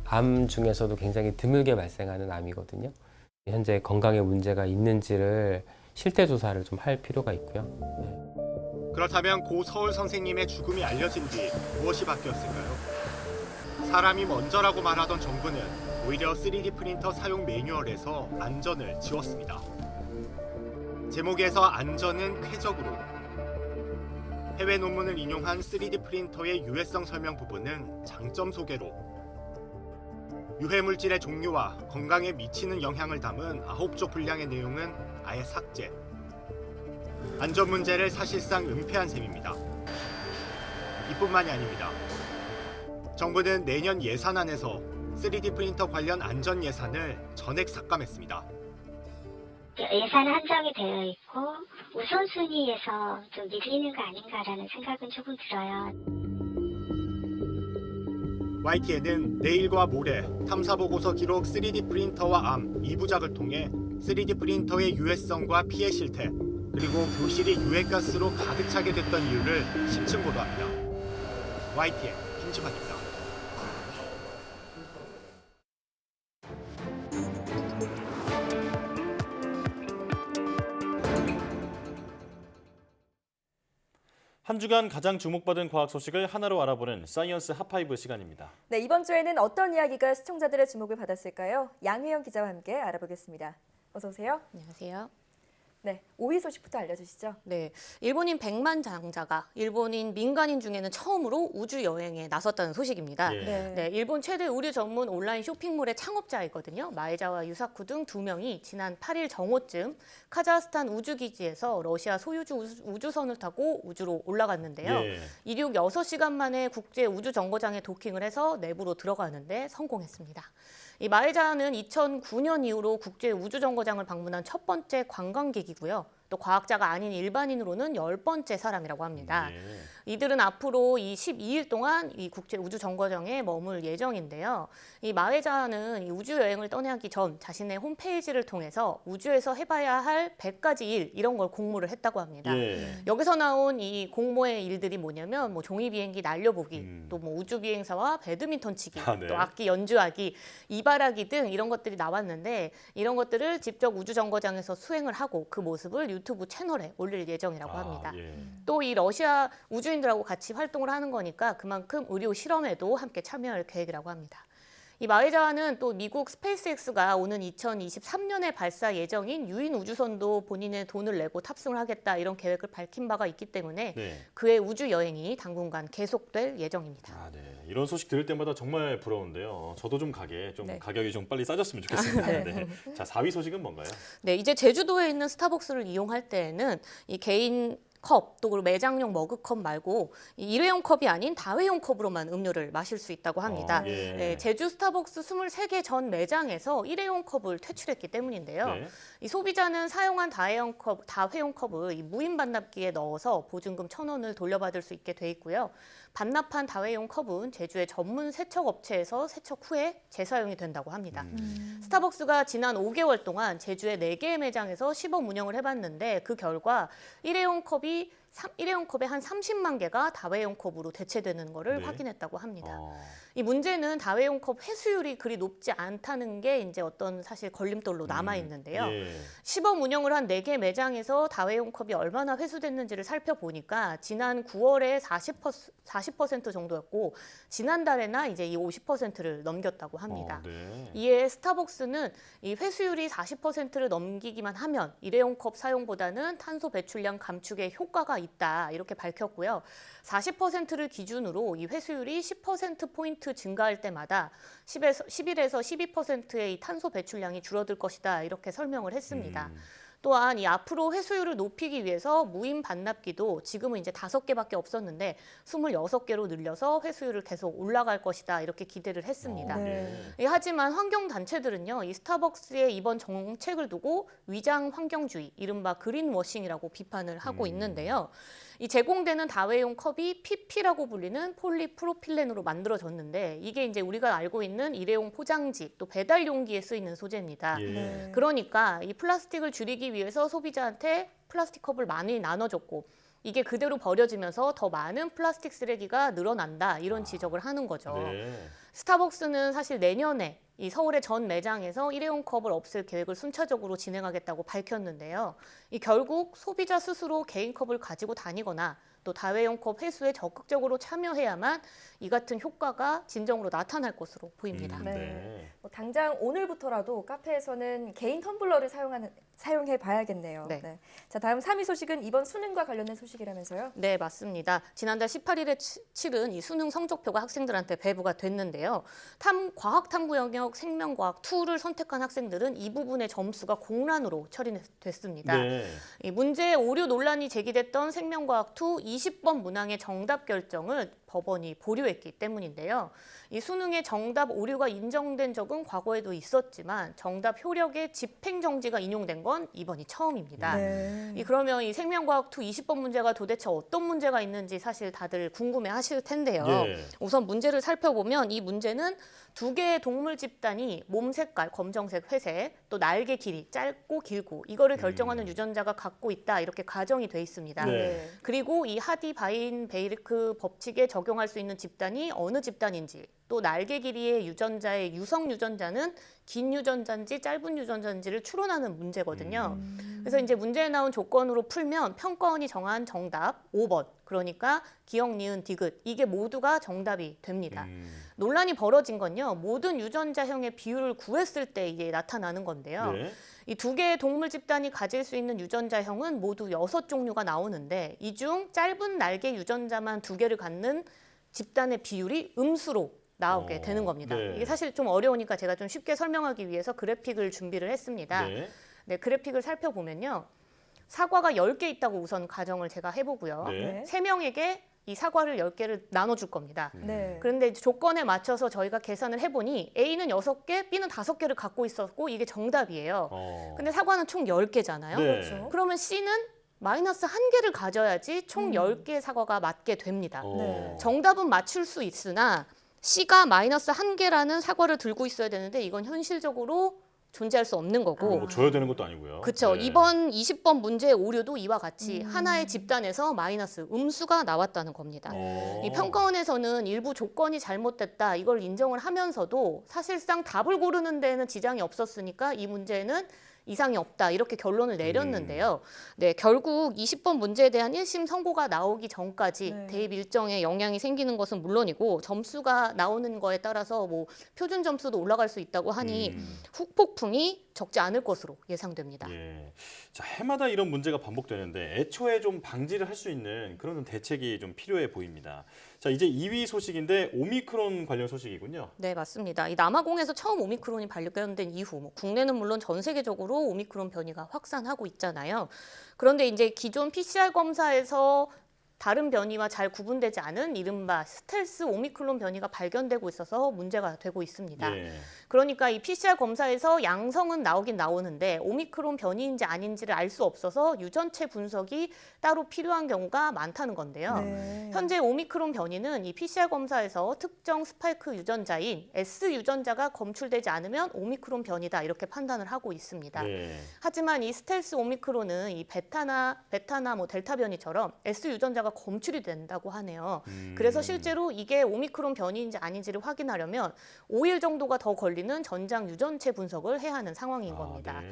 암 중에서도 굉장히 드물게 발생하는 암이거든요. 현재 건강에 문제가 있는지를 실태 조사를 좀 할 필요가 있고요. 그렇다면 고 서울 선생님의 죽음이 알려진 뒤 무엇이 바뀌었을까요? 사람이 먼저라고 말하던 정부는 오히려 3D 프린터 사용 매뉴얼에서 안전을 지웠습니다. 제목에서 안전은 쾌적으로. 해외 논문을 인용한 3D 프린터의 유해성 설명 부분은 장점 소개로. 유해 물질의 종류와 건강에 미치는 영향을 담은 9쪽 분량의 내용은 아예 삭제. 안전 문제를 사실상 은폐한 셈입니다. 이뿐만이 아닙니다. 정부는 내년 예산안에서 3D 프린터 관련 안전 예산을 전액 삭감했습니다. 예산은 한정이 되어 있고 우선순위에서 좀 밀리는 거 아닌가라는 생각은 조금 들어요. YTN은 내일과 모레 탐사보고서 기록 3D 프린터와 암 2부작을 통해 3D 프린터의 유해성과 피해 실태, 그리고 교실이 유해가스로 가득 차게 됐던 이유를 심층 보도합니다. YTN 김지환입니다. 한 주간 가장 주목받은 과학 소식을 하나로 알아보는 사이언스 핫5 시간입니다. 네, 이번 주에는 어떤 이야기가 시청자들의 주목을 받았을까요? 양혜영 기자와 함께 알아보겠습니다. 어서 오세요. 안녕하세요. 네, 5위 소식부터 알려주시죠. 네, 일본인 백만장자가 일본인 민간인 중에는 처음으로 우주 여행에 나섰다는 소식입니다. 네, 일본 최대 의류 전문 온라인 쇼핑몰의 창업자이거든요. 마에자와 유사쿠 등 2명이 지난 8일 정오쯤 카자흐스탄 우주기지에서 러시아 소유주 우주선을 타고 우주로 올라갔는데요. 이륙 6시간 만에 국제 우주 정거장에 도킹을 해서 내부로 들어가는데 성공했습니다. 이 마에자는 2009년 이후로 국제 우주 정거장을 방문한 첫 번째 관광객이고요. 또 과학자가 아닌 일반인으로는 10번째 사람이라고 합니다. 이들은 앞으로 이 12일 동안 이 국제 우주 정거장에 머물 예정인데요. 이 마에자는 이 우주 여행을 떠나기 전 자신의 홈페이지를 통해서 우주에서 해봐야 할 100가지 일 이런 걸 공모를 했다고 합니다. 여기서 나온 이 공모의 일들이 뭐냐면 뭐 종이 비행기 날려보기, 또 뭐 우주 비행사와 배드민턴 치기, 또 악기 연주하기, 이발하기 등 이런 것들이 나왔는데 이런 것들을 직접 우주 정거장에서 수행을 하고 그 모습을 유튜브 채널에 올릴 예정이라고 합니다. 또 이 러시아 우주인들하고 같이 활동을 하는 거니까 그만큼 의료 실험에도 함께 참여할 계획이라고 합니다. 이 마웨자와는 또 미국 스페이스X가 오는 2023년에 발사 예정인 유인 우주선도 본인의 돈을 내고 탑승을 하겠다 이런 계획을 밝힌 바가 있기 때문에 그의 우주 여행이 당분간 계속될 예정입니다. 아, 네. 이런 소식 들을 때마다 정말 부러운데요. 저도 좀 가게 가격이 좀 빨리 싸졌으면 좋겠습니다. 네. 자, 4위 소식은 뭔가요? 네, 이제 제주도에 있는 스타벅스를 이용할 때에는 이 개인 컵, 또 매장용 머그컵 말고 일회용 컵이 아닌 다회용 컵으로만 음료를 마실 수 있다고 합니다. 네, 제주 스타벅스 23개 전 매장에서 일회용 컵을 퇴출했기 때문인데요. 이 소비자는 사용한 다회용 컵을 이 무인 반납기에 넣어서 보증금 1,000원을 돌려받을 수 있게 돼 있고요. 반납한 다회용 컵은 제주의 전문 세척 업체에서 세척 후에 재사용이 된다고 합니다. 스타벅스가 지난 5개월 동안 제주의 4개의 매장에서 시범 운영을 해봤는데 그 결과 일회용 컵의 한 30만 개가 다회용 컵으로 대체되는 것을 확인했다고 합니다. 이 문제는 다회용 컵 회수율이 그리 높지 않다는 게 이제 어떤 사실 걸림돌로 남아 있는데요. 시범 운영을 한 4개 매장에서 다회용 컵이 얼마나 회수됐는지를 살펴보니까 지난 9월에 40% 정도였고 지난달에나 이제 이 50%를 넘겼다고 합니다. 이에 스타벅스는 이 회수율이 40%를 넘기기만 하면 일회용 컵 사용보다는 탄소 배출량 감축에 효과가 있다 이렇게 밝혔고요. 40%를 기준으로 이 회수율이 10%포인트 증가할 때마다 11에서 12%의 이 탄소 배출량이 줄어들 것이다 이렇게 설명을 했습니다. 또한 이 앞으로 회수율을 높이기 위해서 무인 반납기도 지금은 이제 5개밖에 없었는데 26개로 늘려서 회수율을 계속 올라갈 것이다 이렇게 기대를 했습니다. 하지만 환경단체들은요, 이 스타벅스의 이번 정책을 두고 위장 환경주의, 이른바 그린워싱이라고 비판을 하고 있는데요. 이 제공되는 다회용 컵이 PP라고 불리는 폴리프로필렌으로 만들어졌는데 이게 이제 우리가 알고 있는 일회용 포장지 또 배달 용기에 쓰이는 소재입니다. 그러니까 이 플라스틱을 줄이기 위해서 소비자한테 플라스틱 컵을 많이 나눠줬고 이게 그대로 버려지면서 더 많은 플라스틱 쓰레기가 늘어난다 이런 지적을 하는 거죠. 스타벅스는 사실 내년에 이 서울의 전 매장에서 일회용 컵을 없앨 계획을 순차적으로 진행하겠다고 밝혔는데요. 이 결국 소비자 스스로 개인 컵을 가지고 다니거나 또 다회용 컵 회수에 적극적으로 참여해야만 이 같은 효과가 진정으로 나타날 것으로 보입니다. 뭐 당장 오늘부터라도 카페에서는 개인 텀블러를 사용해 봐야겠네요. 자, 다음 3위 소식은 이번 수능과 관련된 소식이라면서요? 네, 맞습니다. 지난달 18일에 치른 이 수능 성적표가 학생들한테 배부가 됐는데요. 과학탐구 영역 생명과학 2를 선택한 학생들은 이 부분의 점수가 공란으로 처리됐습니다. 이 문제 오류 논란이 제기됐던 생명과학 2 20번 문항의 정답 결정을 법원이 보류했기 때문인데요. 이 수능의 정답 오류가 인정된 적은 과거에도 있었지만 정답 효력에 집행정지가 인용된 건 이번이 처음입니다. 그러면 이 생명과학 2 20번 문제가 도대체 어떤 문제가 있는지 사실 다들 궁금해하실 텐데요. 우선 문제를 살펴보면 이 문제는 2개의 동물 집단이 몸 색깔, 검정색, 회색, 또 날개 길이, 짧고 길고 이거를 결정하는 유전자가 갖고 있다 이렇게 가정이 돼 있습니다. 그리고 이 하디-바인-베이르크 법칙에 적용할 수 있는 집단이 어느 집단인지 또 날개 길이의 유전자의 유성 유전자는 긴 유전자인지 짧은 유전자인지를 추론하는 문제거든요. 그래서 이제 문제에 나온 조건으로 풀면 평가원이 정한 정답 5번, 그러니까 기역, 니은, 디귿 이게 모두가 정답이 됩니다. 논란이 벌어진 건요, 모든 유전자형의 비율을 구했을 때 이게 나타나는 건데요. 이 2개의 동물 집단이 가질 수 있는 유전자형은 모두 6종류가 나오는데 이 중 짧은 날개 유전자만 2개를 갖는 집단의 비율이 음수로 나오게 되는 겁니다. 이게 사실 좀 어려우니까 제가 좀 쉽게 설명하기 위해서 그래픽을 준비를 했습니다. 그래픽을 살펴보면요. 사과가 10개 있다고 우선 가정을 제가 해보고요. 3명에게 이 사과를 10개를 나눠줄 겁니다. 그런데 조건에 맞춰서 저희가 계산을 해보니 A는 6개, B는 5개를 갖고 있었고 이게 정답이에요. 근데 사과는 총 10개잖아요. 그러면 C는 마이너스 1개를 가져야지 총 10개의 사과가 맞게 됩니다. 정답은 맞출 수 있으나 C가 마이너스 1개라는 사과를 들고 있어야 되는데 이건 현실적으로 존재할 수 없는 거고. 뭐 줘야 되는 것도 아니고요. 그렇죠. 이번 20번 문제의 오류도 이와 같이 하나의 집단에서 마이너스 음수가 나왔다는 겁니다. 이 평가원에서는 일부 조건이 잘못됐다 이걸 인정을 하면서도 사실상 답을 고르는 데는 지장이 없었으니까 이 문제는 이상이 없다 이렇게 결론을 내렸는데요. 네, 결국 20번 문제에 대한 1심 선고가 나오기 전까지 대입 일정에 영향이 생기는 것은 물론이고 점수가 나오는 거에 따라서 뭐 표준 점수도 올라갈 수 있다고 하니 후폭풍이 적지 않을 것으로 예상됩니다. 예. 자, 해마다 이런 문제가 반복되는데 애초에 좀 방지를 할 수 있는 그런 대책이 좀 필요해 보입니다. 자, 이제 2위 소식인데 오미크론 관련 소식이군요. 네, 맞습니다. 이 남아공에서 처음 오미크론이 발견된 이후 뭐 국내는 물론 전 세계적으로 오미크론 변이가 확산하고 있잖아요. 그런데 이제 기존 PCR 검사에서 다른 변이와 잘 구분되지 않은 이른바 스텔스 오미크론 변이가 발견되고 있어서 문제가 되고 있습니다. 예. 그러니까 이 PCR 검사에서 양성은 나오긴 나오는데 오미크론 변이인지 아닌지를 알 수 없어서 유전체 분석이 따로 필요한 경우가 많다는 건데요. 현재 오미크론 변이는 이 PCR 검사에서 특정 스파이크 유전자인 S 유전자가 검출되지 않으면 오미크론 변이다 이렇게 판단을 하고 있습니다. 예. 하지만 이 스텔스 오미크론은 이 베타나 뭐 델타 변이처럼 S 유전자가 검출이 된다고 하네요. 그래서 실제로 이게 오미크론 변이인지 아닌지를 확인하려면 5일 정도가 더 걸리는 전장 유전체 분석을 해야 하는 상황인 겁니다.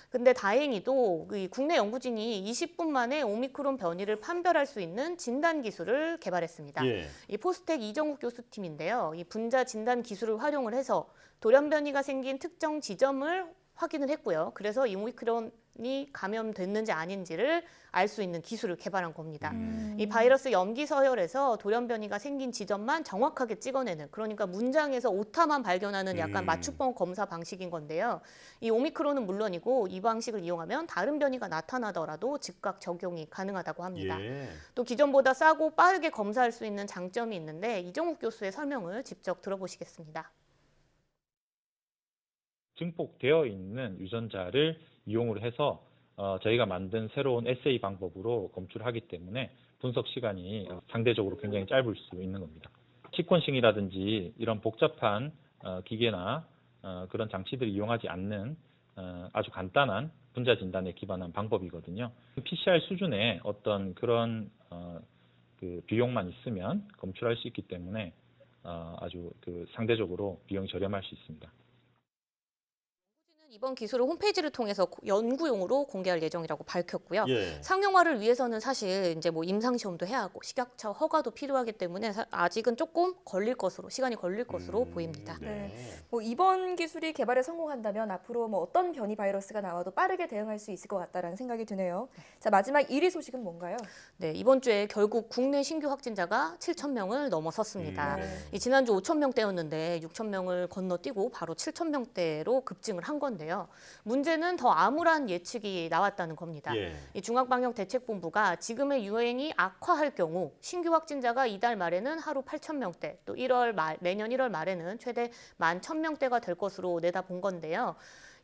근데 다행히도 이 국내 연구진이 20분 만에 오미크론 변이를 판별할 수 있는 진단 기술을 개발했습니다. 예. 이 포스텍 이정욱 교수팀인데요. 이 분자 진단 기술을 활용을 해서 돌연 변이가 생긴 특정 지점을 확인을 했고요. 그래서 이 오미크론이 감염됐는지 아닌지를 알 수 있는 기술을 개발한 겁니다. 이 바이러스 염기 서열에서 돌연 변이가 생긴 지점만 정확하게 찍어내는, 그러니까 문장에서 오타만 발견하는 약간 맞춤법 검사 방식인 건데요. 이 오미크론은 물론이고 이 방식을 이용하면 다른 변이가 나타나더라도 즉각 적용이 가능하다고 합니다. 예. 또 기존보다 싸고 빠르게 검사할 수 있는 장점이 있는데 이정욱 교수의 설명을 직접 들어보시겠습니다. 증폭되어 있는 유전자를 이용을 해서 저희가 만든 새로운 에세이 방법으로 검출하기 때문에 분석 시간이 상대적으로 굉장히 짧을 수 있는 겁니다. 시퀀싱이라든지 이런 복잡한 기계나 그런 장치들을 이용하지 않는 아주 간단한 분자 진단에 기반한 방법이거든요. PCR 수준의 어떤 그런 그 비용만 있으면 검출할 수 있기 때문에 아주 그 상대적으로 비용이 저렴할 수 있습니다. 이번 기술을 홈페이지를 통해서 연구용으로 공개할 예정이라고 밝혔고요. 예. 상용화를 위해서는 사실 이제 뭐 임상 시험도 해야 하고 식약처 허가도 필요하기 때문에 아직은 조금 시간이 걸릴 것으로 보입니다. 네. 뭐 이번 기술이 개발에 성공한다면 앞으로 뭐 어떤 변이 바이러스가 나와도 빠르게 대응할 수 있을 것 같다라는 생각이 드네요. 자, 마지막 1위 소식은 뭔가요? 네, 이번 주에 결국 국내 신규 확진자가 7,000명을 넘어섰습니다. 이 지난주 5,000명대였는데 6,000명을 건너뛰고 바로 7,000명대로 급증을 한 건데요. 문제는 더 암울한 예측이 나왔다는 겁니다. 예. 이 중앙방역대책본부가 지금의 유행이 악화할 경우 신규 확진자가 이달 말에는 하루 8,000명대, 또 내년 1월 말에는 최대 11,000명대가 될 것으로 내다본 건데요.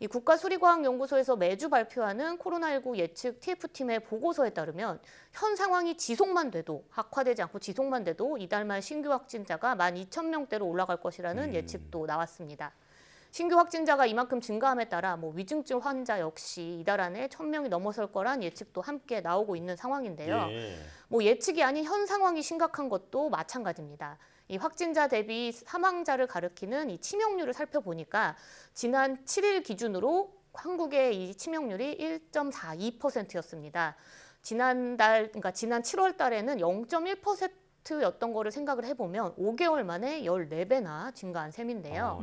이 국가수리과학연구소에서 매주 발표하는 코로나19 예측 TF팀의 보고서에 따르면 현 상황이 지속만 돼도, 악화되지 않고 지속만 돼도 이달 말 신규 확진자가 12,000명대로 올라갈 것이라는 예측도 나왔습니다. 신규 확진자가 이만큼 증가함에 따라 뭐 위중증 환자 역시 이달 안에 1,000명이 넘어설 거란 예측도 함께 나오고 있는 상황인데요. 예. 뭐 예측이 아닌 현 상황이 심각한 것도 마찬가지입니다. 이 확진자 대비 사망자를 가리키는 이 치명률을 살펴보니까 지난 7일 기준으로 한국의 이 치명률이 1.42%였습니다. 그러니까 지난 7월 달에는 0.1%였던 거를 생각을 해보면 5개월 만에 14배나 증가한 셈인데요.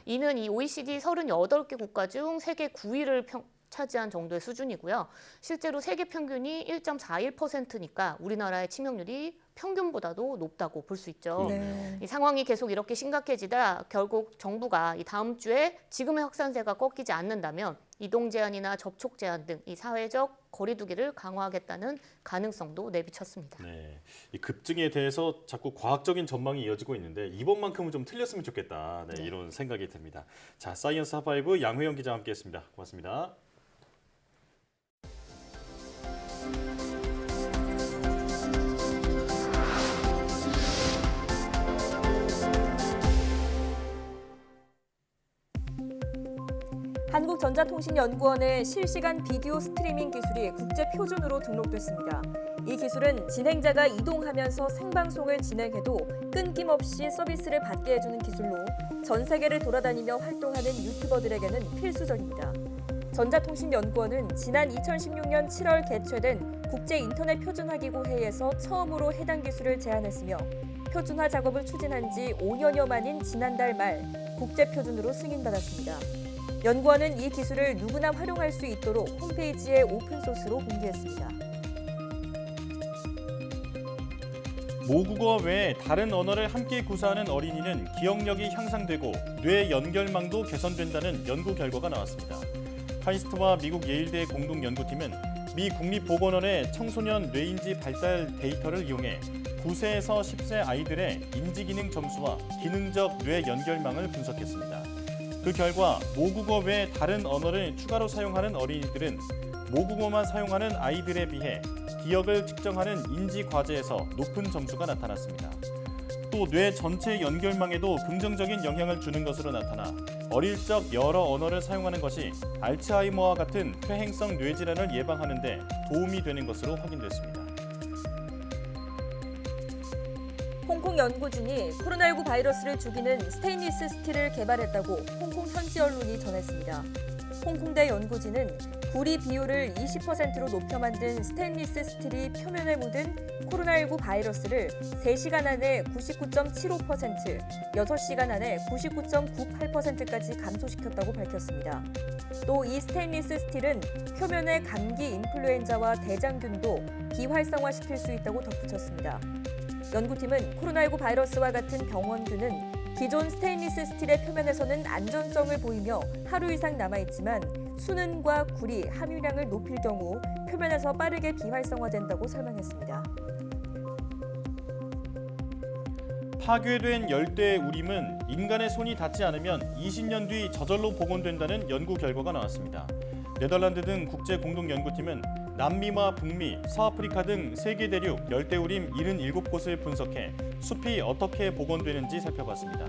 이는 이 OECD 38개 국가 중 세계 9위를 차지한 정도의 수준이고요. 실제로 세계 평균이 1.41%니까 우리나라의 치명률이 평균보다도 높다고 볼 수 있죠. 이 상황이 계속 이렇게 심각해지다 결국 정부가 이 다음 주에 지금의 확산세가 꺾이지 않는다면 이동 제한이나 접촉 제한 등 이 사회적 거리두기를 강화하겠다는 가능성도 내비쳤습니다. 네, 이 급증에 대해서 자꾸 과학적인 전망이 이어지고 있는데 이번만큼은 좀 틀렸으면 좋겠다. 네, 이런 생각이 듭니다. 자, 사이언스 하파이브 양효영 기자와 함께했습니다. 고맙습니다. 한국전자통신연구원의 실시간 비디오 스트리밍 기술이 국제 표준으로 등록됐습니다. 이 기술은 진행자가 이동하면서 생방송을 진행해도 끊김없이 서비스를 받게 해주는 기술로 전 세계를 돌아다니며 활동하는 유튜버들에게는 필수적입니다. 전자통신연구원은 지난 2016년 7월 개최된 국제인터넷표준화기구 회의에서 처음으로 해당 기술을 제안했으며 표준화 작업을 추진한 지 5년여 만인 지난달 말 국제표준으로 승인받았습니다. 연구원은 이 기술을 누구나 활용할 수 있도록 홈페이지에 오픈소스로 공개했습니다. 모국어 외에 다른 언어를 함께 구사하는 어린이는 기억력이 향상되고 뇌 연결망도 개선된다는 연구 결과가 나왔습니다. 카이스트와 미국 예일대 공동 연구팀은 미 국립보건원의 청소년 뇌인지 발달 데이터를 이용해 9세에서 10세 아이들의 인지기능 점수와 기능적 뇌 연결망을 분석했습니다. 그 결과 모국어 외에 다른 언어를 추가로 사용하는 어린이들은 모국어만 사용하는 아이들에 비해 기억을 측정하는 인지 과제에서 높은 점수가 나타났습니다. 또 뇌 전체 연결망에도 긍정적인 영향을 주는 것으로 나타나 어릴 적 여러 언어를 사용하는 것이 알츠하이머와 같은 퇴행성 뇌질환을 예방하는 데 도움이 되는 것으로 확인됐습니다. 홍콩 연구진이 코로나19 바이러스를 죽이는 스테인리스 스틸을 개발했다고 홍콩 현지 언론이 전했습니다. 홍콩대 연구진은 구리 비율을 20%로 높여 만든 스테인리스 스틸이 표면에 묻은 코로나19 바이러스를 3시간 안에 99.75%, 6시간 안에 99.98%까지 감소시켰다고 밝혔습니다. 또 이 스테인리스 스틸은 표면의 감기 인플루엔자와 대장균도 비활성화시킬 수 있다고 덧붙였습니다. 연구팀은 코로나19 바이러스와 같은 병원균은 기존 스테인리스 스틸의 표면에서는 안전성을 보이며 하루 이상 남아있지만 수능과 구리 함유량을 높일 경우 표면에서 빠르게 비활성화된다고 설명했습니다. 파괴된 열대 우림은 인간의 손이 닿지 않으면 20년 뒤 저절로 복원된다는 연구 결과가 나왔습니다. 네덜란드 등 국제 공동 연구팀은 남미와 북미, 서아프리카 등 세계 대륙 열대우림 77곳을 분석해 숲이 어떻게 복원되는지 살펴봤습니다.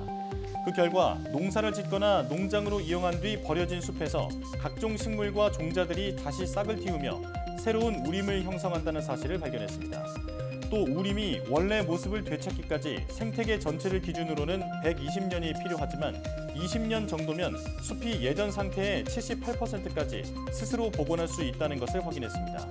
그 결과 농사를 짓거나 농장으로 이용한 뒤 버려진 숲에서 각종 식물과 종자들이 다시 싹을 틔우며 새로운 우림을 형성한다는 사실을 발견했습니다. 또 우림이 원래 모습을 되찾기까지 생태계 전체를 기준으로는 120년이 필요하지만 20년 정도면 숲이 예전 상태의 78%까지 스스로 복원할 수 있다는 것을 확인했습니다.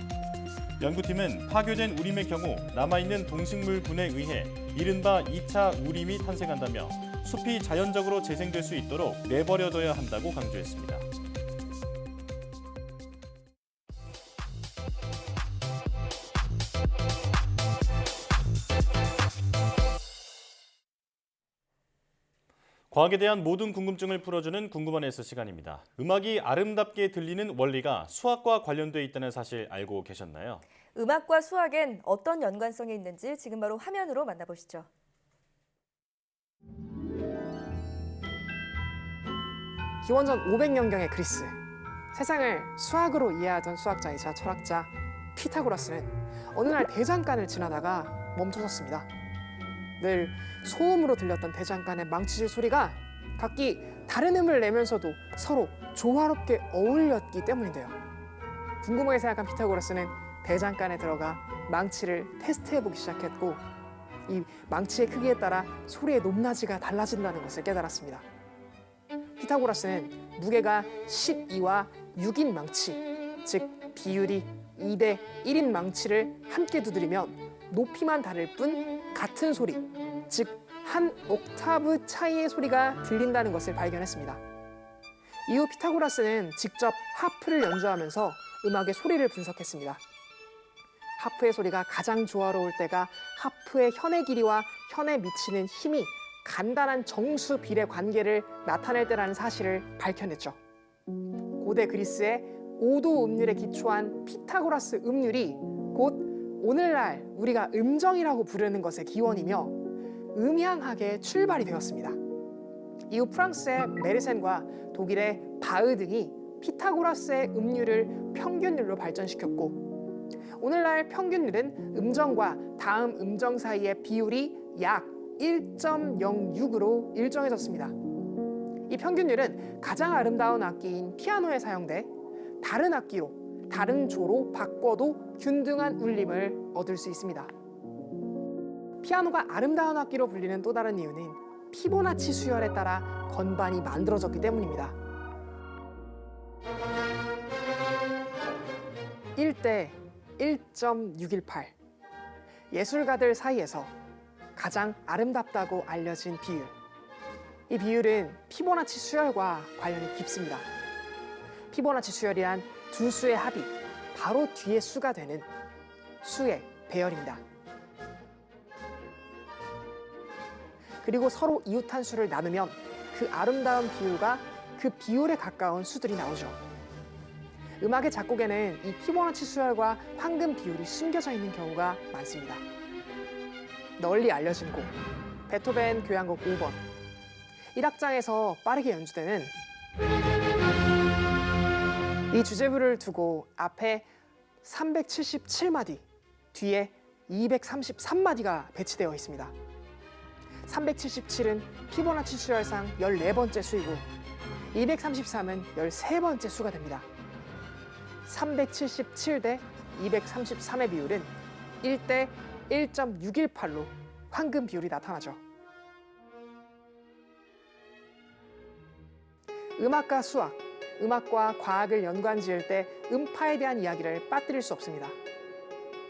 연구팀은 파괴된 우림의 경우 남아있는 동식물군에 의해 이른바 2차 우림이 탄생한다며 숲이 자연적으로 재생될 수 있도록 내버려둬야 한다고 강조했습니다. 과학에 대한 모든 궁금증을 풀어주는 궁금한 에서 시간입니다. 음악이 아름답게 들리는 원리가 수학과 관련돼 있다는 사실 알고 계셨나요? 음악과 수학엔 어떤 연관성이 있는지 지금 바로 화면으로 만나보시죠. 기원전 500년경의 그리스, 세상을 수학으로 이해하던 수학자이자 철학자 피타고라스는 어느 날 대장간을 지나다가 멈춰섰습니다. 늘 소음으로 들렸던 대장간의 망치질 소리가 각기 다른 음을 내면서도 서로 조화롭게 어울렸기 때문인데요. 궁금하게 생각한 피타고라스는 대장간에 들어가 망치를 테스트해보기 시작했고 이 망치의 크기에 따라 소리의 높낮이가 달라진다는 것을 깨달았습니다. 피타고라스는 무게가 12와 6인 망치, 즉 비율이 2대 1인 망치를 함께 두드리면 높이만 다를 뿐 같은 소리, 즉 한 옥타브 차이의 소리가 들린다는 것을 발견했습니다. 이후 피타고라스는 직접 하프를 연주하면서 음악의 소리를 분석했습니다. 하프의 소리가 가장 조화로울 때가 하프의 현의 길이와 현에 미치는 힘이 간단한 정수 비례 관계를 나타낼 때라는 사실을 밝혀냈죠. 고대 그리스의 5도 음률에 기초한 피타고라스 음률이 곧 오늘날 우리가 음정이라고 부르는 것의 기원이며 음향학의 출발이 되었습니다. 이후 프랑스의 메르센과 독일의 바흐 등이 피타고라스의 음률을 평균율로 발전시켰고 오늘날 평균율은 음정과 다음 음정 사이의 비율이 약 1.06으로 일정해졌습니다. 이 평균율은 가장 아름다운 악기인 피아노에 사용돼 다른 악기로, 다른 조로 바꿔도 균등한 울림을 얻을 수 있습니다. 피아노가 아름다운 악기로 불리는 또 다른 이유는 피보나치 수열에 따라 건반이 만들어졌기 때문입니다. 1대 1.618. 예술가들 사이에서 가장 아름답다고 알려진 비율. 이 비율은 피보나치 수열과 관련이 깊습니다. 피보나치 수열이란 두 수의 합이 바로 뒤에 수가 되는 수의 배열입니다. 그리고 서로 이웃한 수를 나누면 그 아름다운 비율과 그 비율에 가까운 수들이 나오죠. 음악의 작곡에는 이 피보나치 수열과 황금 비율이 숨겨져 있는 경우가 많습니다. 널리 알려진 곡, 베토벤 교향곡 5번. 1악장에서 빠르게 연주되는 이 주제부를 두고 앞에 377마디, 뒤에 233마디가 배치되어 있습니다. 377은 피보나치 수열상 14번째 수이고 233은 13번째 수가 됩니다. 377대 233의 비율은 1대 1.618로 황금 비율이 나타나죠. 음악과 수학, 음악과 과학을 연관지을 때 음파에 대한 이야기를 빠뜨릴 수 없습니다.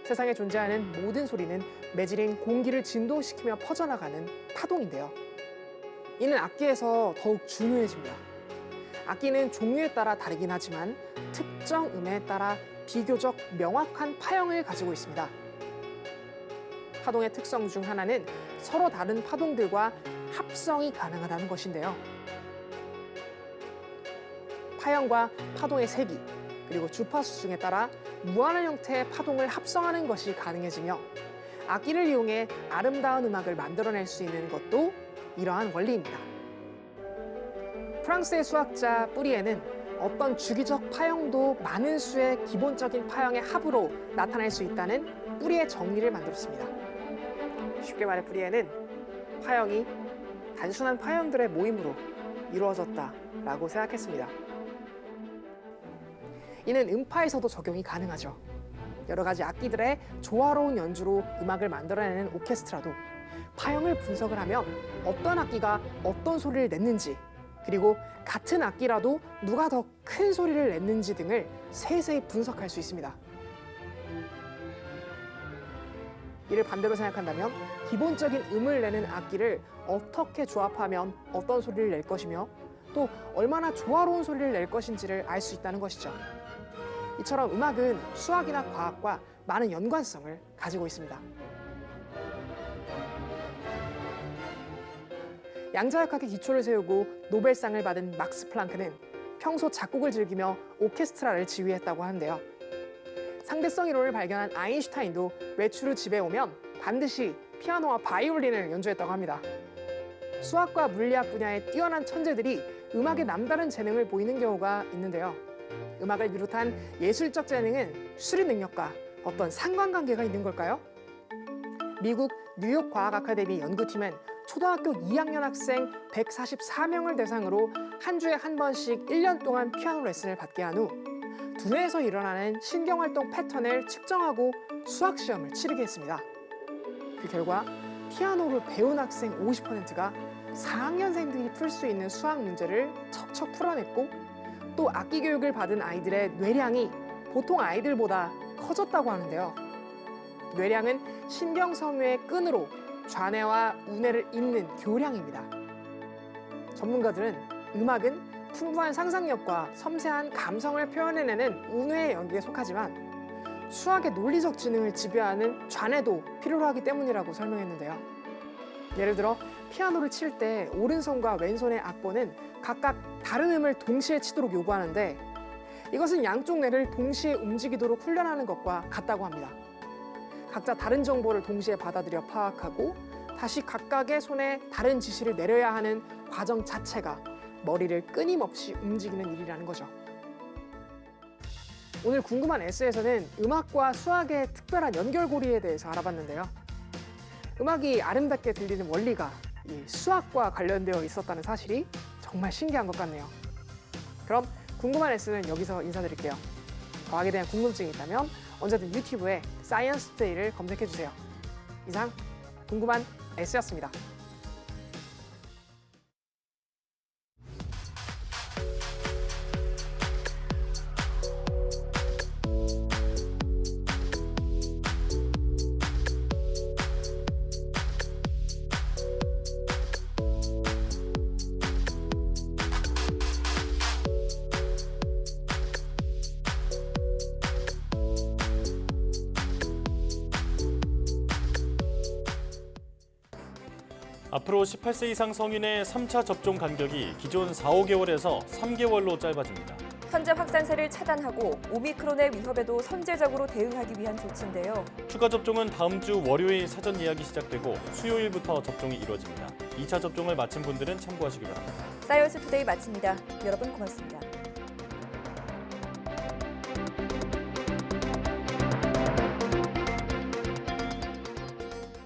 세상에 존재하는 모든 소리는 매질인 공기를 진동시키며 퍼져나가는 파동인데요. 이는 악기에서 더욱 중요해집니다. 악기는 종류에 따라 다르긴 하지만 특정 음에 따라 비교적 명확한 파형을 가지고 있습니다. 파동의 특성 중 하나는 서로 다른 파동들과 합성이 가능하다는 것인데요. 파형과 파동의 세기, 그리고 주파수 등에 따라 무한한 형태의 파동을 합성하는 것이 가능해지며 악기를 이용해 아름다운 음악을 만들어낼 수 있는 것도 이러한 원리입니다. 프랑스의 수학자 뿌리에는 어떤 주기적 파형도 많은 수의 기본적인 파형의 합으로 나타낼 수 있다는 뿌리의 정리를 만들었습니다. 쉽게 말해 뿌리에는 파형이 단순한 파형들의 모임으로 이루어졌다라고 생각했습니다. 이는 음파에서도 적용이 가능하죠. 여러 가지 악기들의 조화로운 연주로 음악을 만들어내는 오케스트라도 파형을 분석을 하면 어떤 악기가 어떤 소리를 냈는지, 그리고 같은 악기라도 누가 더 큰 소리를 냈는지 등을 세세히 분석할 수 있습니다. 이를 반대로 생각한다면 기본적인 음을 내는 악기를 어떻게 조합하면 어떤 소리를 낼 것이며 또 얼마나 조화로운 소리를 낼 것인지를 알 수 있다는 것이죠. 이처럼 음악은 수학이나 과학과 많은 연관성을 가지고 있습니다. 양자역학의 기초를 세우고 노벨상을 받은 막스 플랑크는 평소 작곡을 즐기며 오케스트라를 지휘했다고 하는데요. 상대성 이론을 발견한 아인슈타인도 외출 후 집에 오면 반드시 피아노와 바이올린을 연주했다고 합니다. 수학과 물리학 분야의 뛰어난 천재들이 음악에 남다른 재능을 보이는 경우가 있는데요. 음악을 비롯한 예술적 재능은 수리 능력과 어떤 상관관계가 있는 걸까요? 미국 뉴욕 과학 아카데미 연구팀은 초등학교 2학년 학생 144명을 대상으로 한 주에 한 번씩 1년 동안 피아노 레슨을 받게 한 후 두뇌에서 일어나는 신경활동 패턴을 측정하고 수학 시험을 치르게 했습니다. 그 결과 피아노를 배운 학생 50%가 4학년생들이 풀 수 있는 수학 문제를 척척 풀어냈고 또 악기 교육을 받은 아이들의 뇌량이 보통 아이들보다 커졌다고 하는데요. 뇌량은 신경섬유의 끈으로 좌뇌와 우뇌를 잇는 교량입니다. 전문가들은 음악은 풍부한 상상력과 섬세한 감성을 표현해내는 우뇌의 영역에 속하지만 수학의 논리적 지능을 지배하는 좌뇌도 필요로 하기 때문이라고 설명했는데요. 예를 들어 피아노를 칠 때 오른손과 왼손의 악보는 각각 다른 음을 동시에 치도록 요구하는데 이것은 양쪽 뇌를 동시에 움직이도록 훈련하는 것과 같다고 합니다. 각자 다른 정보를 동시에 받아들여 파악하고 다시 각각의 손에 다른 지시를 내려야 하는 과정 자체가 머리를 끊임없이 움직이는 일이라는 거죠. 오늘 궁금한 에세이에서는 음악과 수학의 특별한 연결고리에 대해서 알아봤는데요. 음악이 아름답게 들리는 원리가 이 수학과 관련되어 있었다는 사실이 정말 신기한 것 같네요. 그럼 궁금한 에세이는 여기서 인사드릴게요. 과학에 대한 궁금증이 있다면 언제든 유튜브에 사이언스 투데이를 검색해주세요. 이상 궁금한 에세이였습니다. 앞으로 18세 이상 성인의 3차 접종 간격이 기존 4, 5개월에서 3개월로 짧아집니다. 현재 확산세를 차단하고 오미크론의 위협에도 선제적으로 대응하기 위한 조치인데요. 추가 접종은 다음 주 월요일 사전 예약이 시작되고 수요일부터 접종이 이루어집니다. 2차 접종을 마친 분들은 참고하시기 바랍니다. 사이언스 투데이 마칩니다. 여러분 고맙습니다.